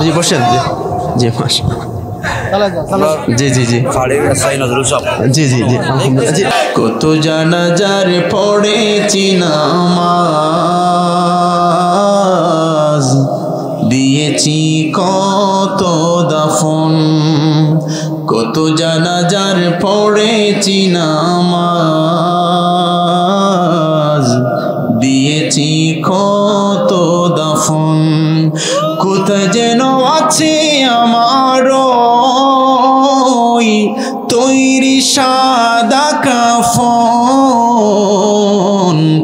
জি বসেন জি জি মাশাআল্লাহ জি জি জি জি জি জি আলহামদুলিল্লাহ জি কত জানাজার পড়েছি নামাজ দিয়েছি কত দাফন কত জানাজার পড়েছি নামাজ দিয়েছি কত দাফন কোথায় যেন আছে আমার তৈরি সাদা কাফন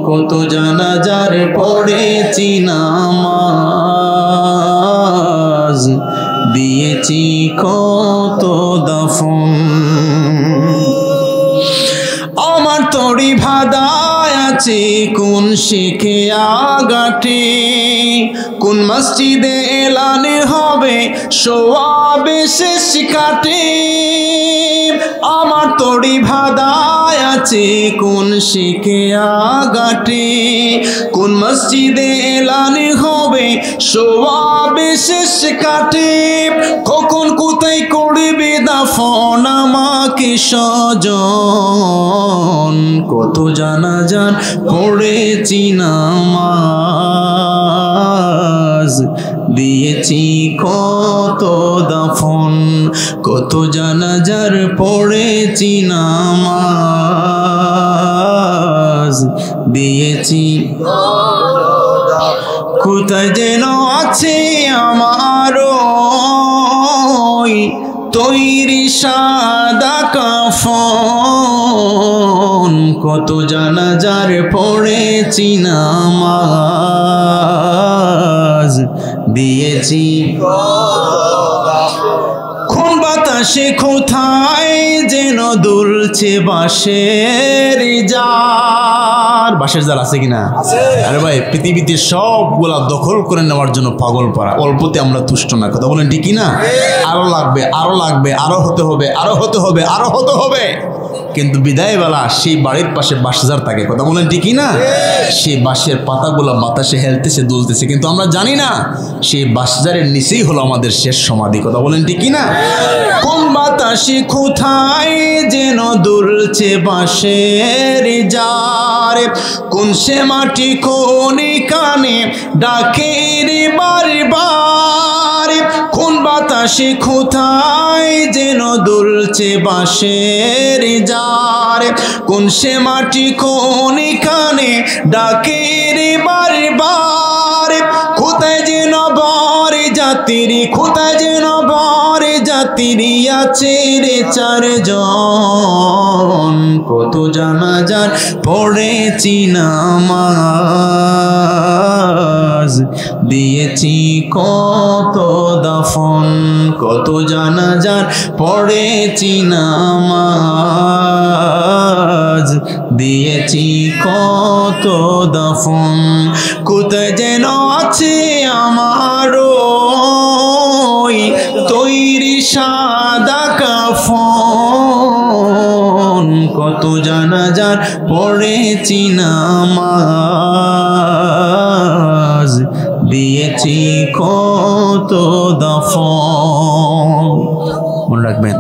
কত জানাজার পড়েছি নামাজ দিয়েছি কত দাফন আমার তরি ভাদায় আছে কোন শিখে আগাটে কোন মসজিদে এলানে হবে সোয়াবে শেষ কাটে আমার তরি ভাদায় আছে কোন শিখে আগাটে কোন মসজিদে এলানে হবে সোয়াবে শেষ কাটে কখন কোথায় করবে দাফন আমাকে স্বজন কত জানাজার পড়েছি নামাজ দিয়েছি কত দাফন কত জানাজার পড়েছি নামাজ দিয়েছি কোথায় যেন আছে আমার তৈরি সাদা কাফন কত জানাজার পড়েছি নামাজ দিয়েছি কোন বাতাসে কোথায় যেন দুলছে বাঁশের জার আছে কিনা আরে ভাই পৃথিবীতে সবগুলা দখল করে নেওয়ার জন্য পাগল পারা অল্পতে আমরা তুষ্ট না কথা বলেন ঠিক না আরো লাগবে আরো লাগবে আরো হতে হবে আরো হতে হবে আরো হতে হবে কিন্তু বিদায় বেলা সেই বাড়ির পাশে বাঁশঝাড় থাকে কথা বলেন ঠিকই না সেই বাঁশের পাতাগুলো বাতাসে হেলতেছে দুলতেছে কিন্তু আমরা জানি না সেই বাঁশঝাড়ের নিচেই হলো আমাদের শেষ সমাধি কথা বলেন ঠিকই না কোন বাতাসে কোথায় যেন দুলছে বাঁশের জার কোন সে মাটি কোন কানে ডাকে রে বারবার কোন বাতাসে কোথায় যেন দুলছে বাঁশের জার কোন সে মাটি কোন কানে ডাকে রে বারবার কোথায় যেন বরে জাতিরি কোথায় যেন বরে জাতিরি আছে রে চারজন কত জানাজার পড়েছি নামাজ দিয়েছি কত দাফন কত জানাজার পড়েছি নামাজ দিয়েছি কত দাফন কোথায় যেন আছে আমার তৈরি সাদা কাফন কত জানাজার পড়েছি নামাজ দিয়েছি কত দাফন মনে রাখবেন।